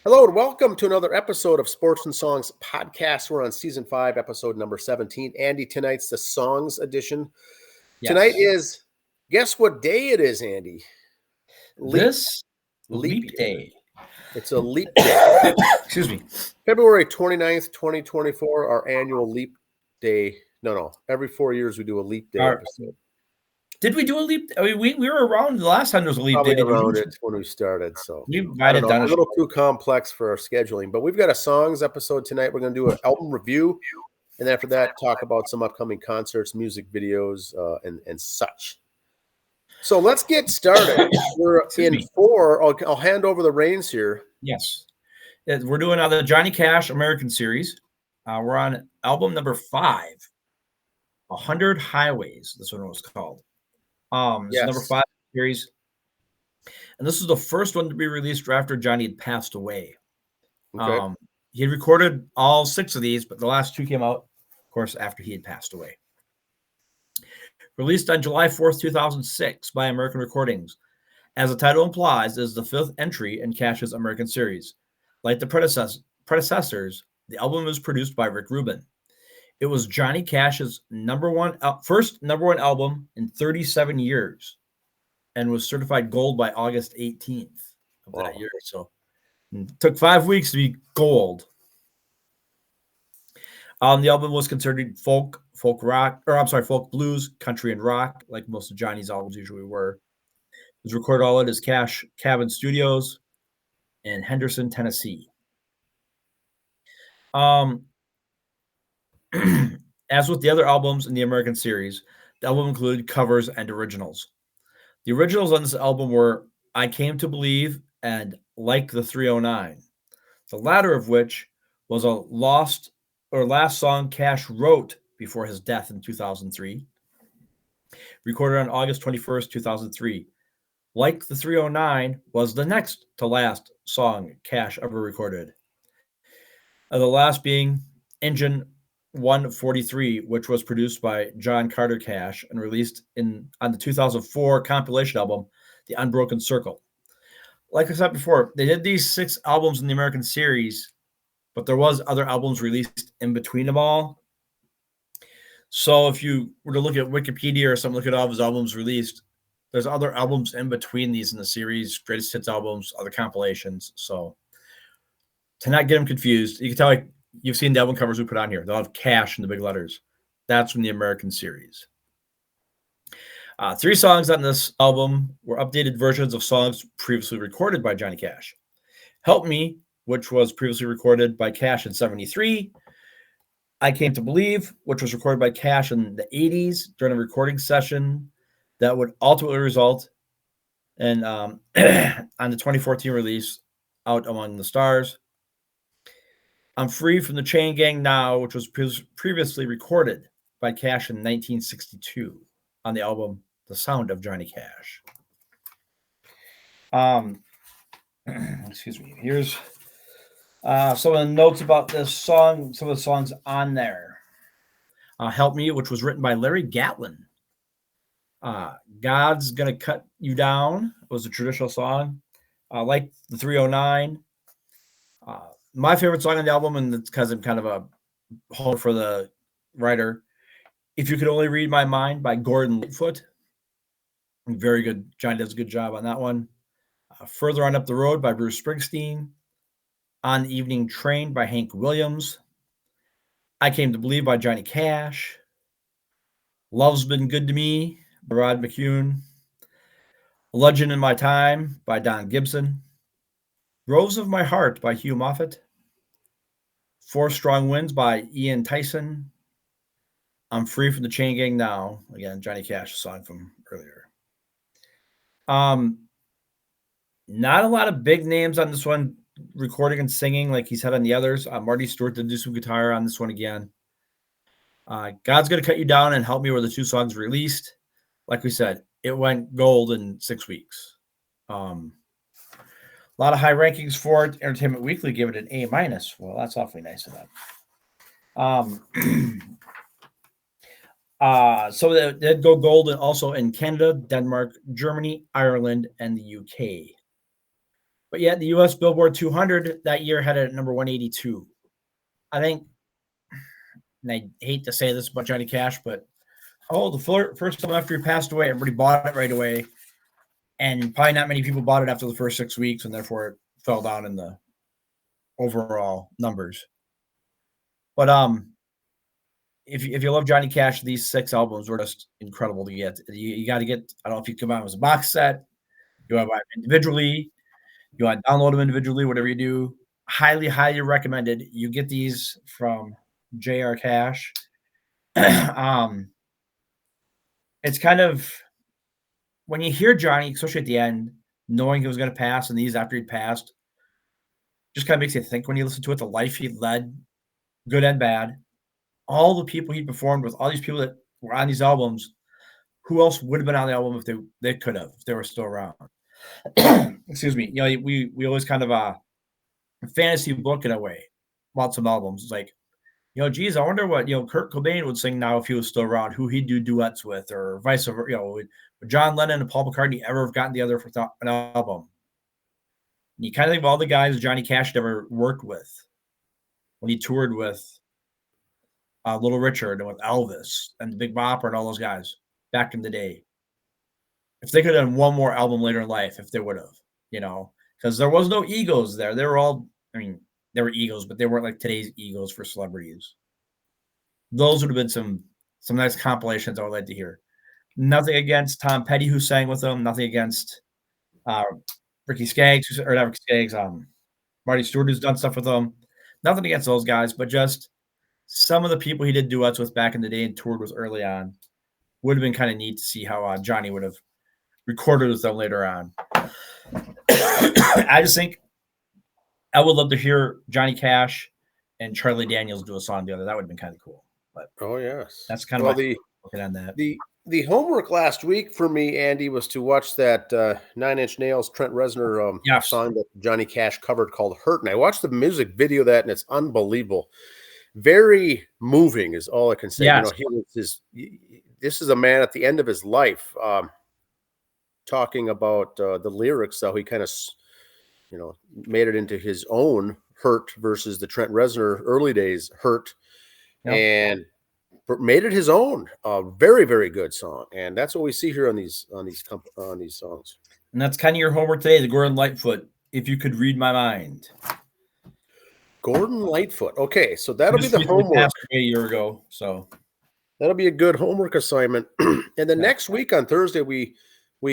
Hello and welcome to another episode of Sports and Songs podcast. We're on season 5, episode number 17. Andy, tonight's the songs edition. Yes. Tonight is, guess what day it is, Andy? Leap day. It's a leap day. Excuse me. February 29th, 2024, our annual leap day. No. Every 4 years we do a leap day episode. Did we do a leap? I mean, we were around the last time there was a leap Probably day. around it when we started. So we might have done a little too complex for our scheduling. But we've got a songs episode tonight. We're going to do an album review. And after that, talk about some upcoming concerts, music videos, and such. So let's get started. We're in 4. I'll hand over the reins here. Yes. We're doing the Johnny Cash American Series. We're on album number 5, 100 Highways. This one was called. This is number 5 series. And this is the first one to be released after Johnny had passed away. Okay. He had recorded all 6 of these, but the last 2 came out, of course, after he had passed away. Released on July 4th, 2006 by American Recordings. As the title implies, it is the 5th entry in Cash's American Series. Like the predecessors, the album was produced by Rick Rubin. It was Johnny Cash's first number one album in 37 years and was certified gold by August 18th of that year. So it took 5 weeks to be gold. The album was considered folk blues, country, and rock, like most of Johnny's albums usually were. It was recorded all at his Cash Cabin Studios in Henderson, Tennessee. As with the other albums in the American series, the album included covers and originals. The originals on this album were I Came to Believe and Like the 309, the latter of which was a last song Cash wrote before his death in 2003, recorded on August 21st, 2003. Like the 309 was the next to last song Cash ever recorded. The last being Engine 143, which was produced by John Carter Cash and released on the 2004 compilation album, The Unbroken Circle. Like I said before, they did these 6 albums in the American series, but there was other albums released in between them all. So if you were to look at Wikipedia or something, look at all of his albums released, there's other albums in between these in the series, greatest hits albums, other compilations. So to not get them confused, you can tell you've seen the album covers we put on here. They'll have Cash in the big letters. That's from the American series. 3 songs on this album were updated versions of songs previously recorded by Johnny Cash. Help Me, which was previously recorded by Cash in 1973. I Came to Believe, which was recorded by Cash in the 1980s during a recording session that would ultimately result in on the 2014 release, Out Among the Stars. I'm Free from the Chain Gang Now, which was previously recorded by Cash in 1962 on the album The Sound of Johnny Cash. Excuse me. Here's some of the notes about this song, some of the songs on there. Help Me, which was written by Larry Gatlin. God's Gonna Cut You Down was a traditional song. Like the 309. My favorite song on the album, and it's because I'm kind of a home for the writer, If You Could Only Read My Mind by Gordon Lightfoot. Very good. Johnny does a good job on that one. Further On Up the Road by Bruce Springsteen. On the Evening Train by Hank Williams. I Came to Believe by Johnny Cash. Love's Been Good to Me by Rod McKuen. Legend in My Time by Don Gibson. Rose of My Heart by Hugh Moffett. Four Strong Winds by Ian Tyson. I'm Free from the Chain Gang Now. Again, Johnny Cash, a song from earlier. Not a lot of big names on this one, recording and singing like he's had on the others. Marty Stewart did do some guitar on this one again. God's Gonna Cut You Down and Help Me were the 2 songs released. Like we said, it went gold in 6 weeks. A lot of high rankings for it. Entertainment Weekly gave it an A-. Well, that's awfully nice of them. So it did go gold also in Canada, Denmark, Germany, Ireland, and the UK. But yet the U.S. Billboard 200 that year had it at number 182. I think, and I hate to say this about Johnny Cash, but the first time after he passed away, everybody bought it right away. And probably not many people bought it after the first 6 weeks, and therefore it fell down in the overall numbers. But if you love Johnny Cash, these 6 albums were just incredible to get. You got to get. I don't know if you come out as a box set, you want to buy them individually, you want to download them individually, whatever you do. Highly, highly recommended. You get these from J.R. Cash. It's kind of when you hear Johnny, especially at the end, knowing he was going to pass, and these after he'd passed, just kind of makes you think when you listen to it, the life he led, good and bad, all the people he performed with, all these people that were on these albums, who else would have been on the album if they could have, if they were still around? Excuse me. We always kind of a fantasy book in a way about some albums. It's like, geez, I wonder what, Kurt Cobain would sing now if he was still around, who he'd do duets with, or vice versa. Would John Lennon and Paul McCartney ever have gotten together for an album? And you kind of think of all the guys Johnny Cash never worked with when he toured with Little Richard and with Elvis and the Big Bopper and all those guys back in the day. If they could have done one more album later in life, if they would have, because there was no egos there. They were all, there were egos, but they weren't like today's egos for celebrities. Those would have been some nice compilations I would like to hear. Nothing against Tom Petty, who sang with them. Nothing against Ricky Skaggs, or not Ricky Skaggs, Marty Stewart, who's done stuff with them. Nothing against those guys, but just some of the people he did duets with back in the day and toured with early on would have been kind of neat to see how Johnny would have recorded with them later on. I just think I would love to hear Johnny Cash and Charlie Daniels do a song together. That would have been kind of cool. But yes, that's kind of looking on that. The homework last week for me, Andy, was to watch that Nine Inch Nails Trent Reznor song that Johnny Cash covered called "Hurt," and I watched the music video of that, and it's unbelievable. Very moving is all I can say. Yes. This is a man at the end of his life, talking about the lyrics, how he kind of, made it into his own "Hurt" versus the Trent Reznor early days "Hurt," and made it his own. Very, very good song, and that's what we see here on these songs. And that's kind of your homework today, the Gordon Lightfoot. If you could read my mind. Gordon Lightfoot. Okay, so that'll be the homework. Passed away a year ago, so that'll be a good homework assignment. And then next week on Thursday, we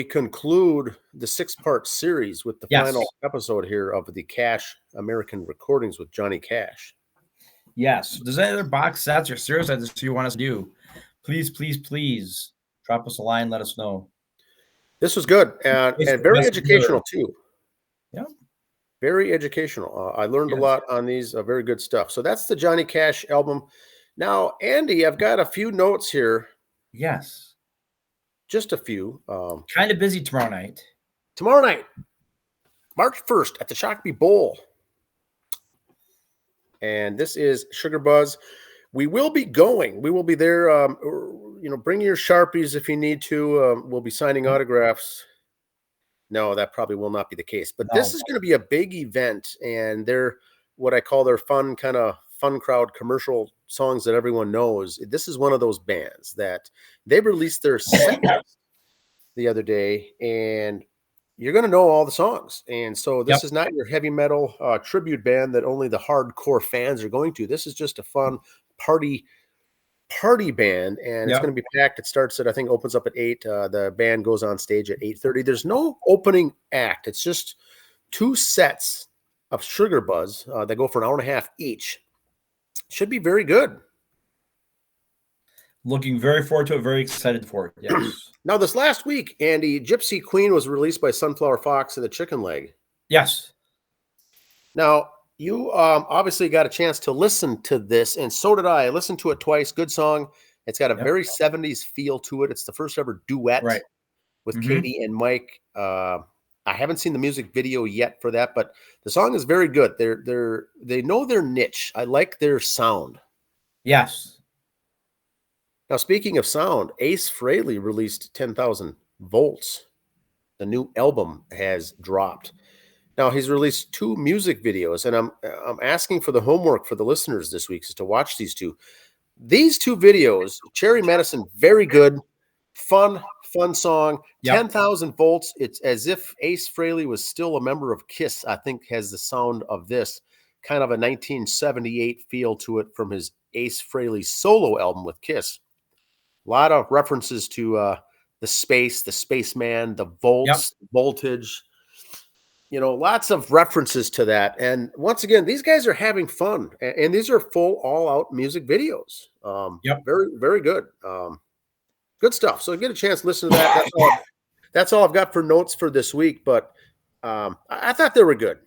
conclude the 6-part series with the final episode here of the Cash American Recordings with Johnny Cash. Yes. Does any other box sets or series that you want us to do? Please, please, please drop us a line. Let us know. This was good and very educational too. Yeah. Very educational. I learned a lot on these. Very good stuff. So that's the Johnny Cash album. Now, Andy, I've got a few notes here. Yes. Just a few. Kind of busy tomorrow night. Tomorrow night, March 1st at the Shakopee Bowl. And this is Sugar Buzz. We will be going. We will be there. Bring your Sharpies if you need to. We'll be signing autographs. No, that probably will not be the case. But this is going to be a big event, and they're what I call their fun crowd commercial songs that everyone knows. This is one of those bands that they released their set list the other day, and you're going to know all the songs. And so this is not your heavy metal tribute band that only the hardcore fans are going to. This is just a fun party band, and it's going to be packed. It starts at, I think, opens up at 8. The band goes on stage at 8:30. There's no opening act. It's just 2 sets of Sugar Buzz that go for an hour and a half each. Should be very good. Looking very forward to it. Very excited for it. Yes. Now, this last week, Andy, Gypsy Queen was released by Sunflower Fox and the Chicken Leg. Yes. Now, you obviously got a chance to listen to this, and so did I. I listened to it twice. Good song. It's got a very 70s feel to it. It's the first ever duet with Katie and Mike. I haven't seen the music video yet for that, but the song is very good. They know their niche. I like their sound. Yes. Now, speaking of sound, Ace Frehley released 10,000 Volts. The new album has dropped. Now he's released 2 music videos, and I'm asking for the homework for the listeners this week is to watch these 2. These 2 videos, Cherry Medicine, very good, fun song. Yep. 10,000 volts. It's as if Ace Frehley was still a member of Kiss. I think has the sound of this kind of a 1978 feel to it from his Ace Frehley solo album with Kiss. A lot of references to the spaceman, the volts, voltage. You know, lots of references to that. And once again, these guys are having fun, and these are full, all-out music videos. Very, very good. Good stuff. So get a chance to listen to that. That's all I've got for notes for this week. But I thought they were good.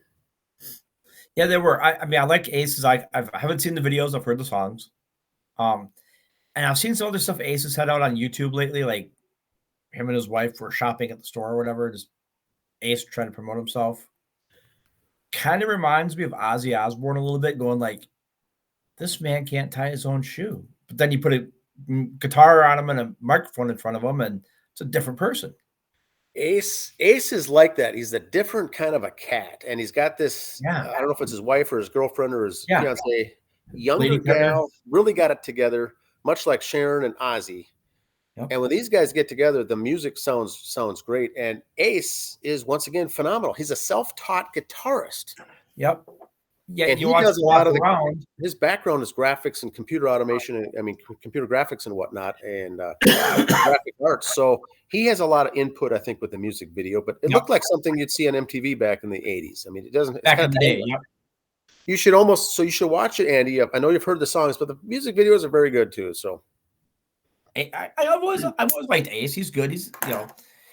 Yeah, they were. I mean, I like Aces. I haven't seen the videos. I've heard the songs. And I've seen some other stuff Ace has had out on YouTube lately, like him and his wife were shopping at the store or whatever. Just Ace trying to promote himself. Kind of reminds me of Ozzy Osbourne a little bit, going like, this man can't tie his own shoe. But then you put a guitar on him and a microphone in front of him, and it's a different person. Ace is like that. He's a different kind of a cat, and he's got this. I don't know if it's his wife or his girlfriend or his fiance, younger gal, really got it together, much like Sharon and Ozzy. Yep. And when these guys get together, the music sounds great. And Ace is once again phenomenal. He's a self-taught guitarist. Yep. Yeah, and he does a lot of his background is graphics and computer automation. Computer graphics and whatnot, and graphic arts. So he has a lot of input, I think, with the music video. But it looked like something you'd see on MTV back in the '80s. I mean, it doesn't. Back in the day, yeah. You should watch it, Andy. I know you've heard the songs, but the music videos are very good too. So I've always liked Ace. He's good. He's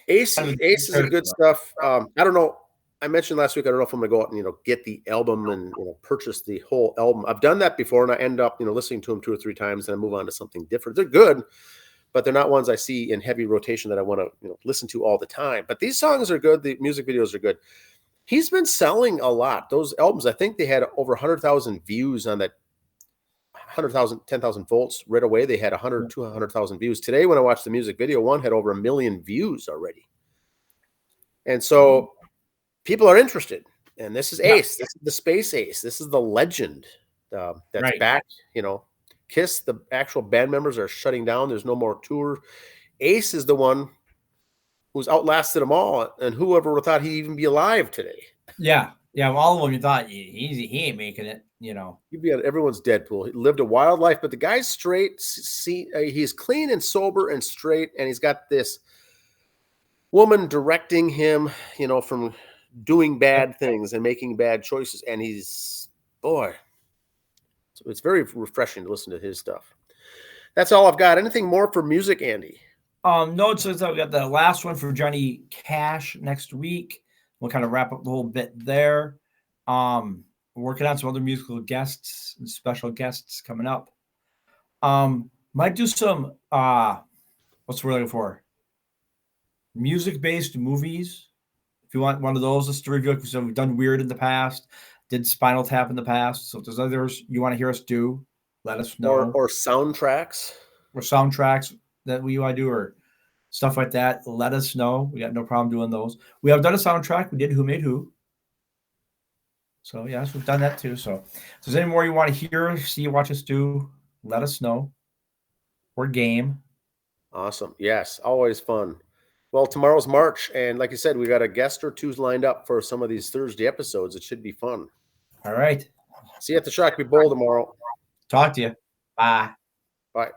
Ace is a good stuff. I don't know. I mentioned last week, I don't know if I'm going to go out and, get the album and, purchase the whole album. I've done that before, and I end up, listening to them 2 or 3 times, and I move on to something different. They're good, but they're not ones I see in heavy rotation that I want to, listen to all the time. But these songs are good. The music videos are good. He's been selling a lot. Those albums, I think they had over 100,000 views on that 10,000 volts right away. They had 100, 200,000 views. Today, when I watched the music video, one had over 1 million views already. And so people are interested, and this is Ace. This is the Space Ace. This is the legend that's back. Kiss, the actual band members are shutting down. There's no more tour. Ace is the one who's outlasted them all, and whoever would have thought he'd even be alive today. Yeah, all of them. You thought he ain't making it. You'd be on everyone's Deadpool. He lived a wild life, but the guy's straight. He's clean and sober and straight, and he's got this woman directing him, from doing bad things and making bad choices. And so it's very refreshing to listen to his stuff. That's all I've got. Anything more for music, Andy? No, so we got the last one for Johnny Cash next week. We'll kind of wrap up the whole bit there. We're working on some other musical guests and special guests coming up. Might do some what's we're looking for? Music-based movies. If you want one of those, let's review it, because we've done Weird in the past, did Spinal Tap in the past. So if there's others you want to hear us do, let us know. Or soundtracks. Or soundtracks that we want to do, or stuff like that. Let us know. We got no problem doing those. We have done a soundtrack. We did Who Made Who. So yes, we've done that too. So if there's any more you want to hear, see, watch us do, let us know. We're game. Awesome. Yes, always fun. Well, tomorrow's March, and like you said, we got a guest or 2 lined up for some of these Thursday episodes. It should be fun. All right. See you at the Shakopee Bowl tomorrow. Talk to you. Bye. Bye.